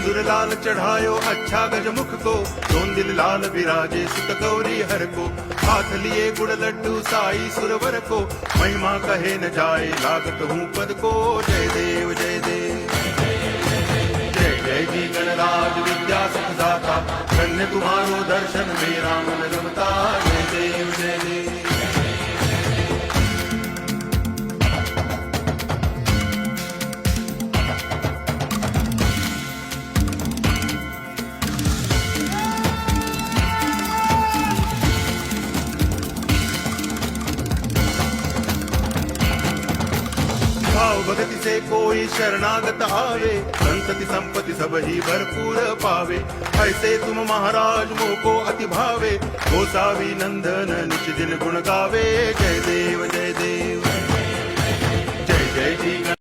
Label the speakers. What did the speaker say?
Speaker 1: सिंदूर लाल चढ़ायो अच्छा गजमुख को, दोन दिल लाल विराजे सुत गौरी हर को, हाथ लिए गुड़ लड्डू साई सुरवर को, महिमा कहे न जाए लागत हूँ पद को। जय देव जय देव जय जय जी गणराज विद्या सुखदाता, धन्य तुम्हारो दर्शन मेरा मन रमता। जय देव जय देव भाव भक्ति से कोई शरणागत आवे, संतति संपत्ति सब ही भरपूर पावे। ऐसे तुम महाराज मोको अति भावे, गोसावी नंदन निच दिन गुण गावे। जय देव जय देव जय जय जी।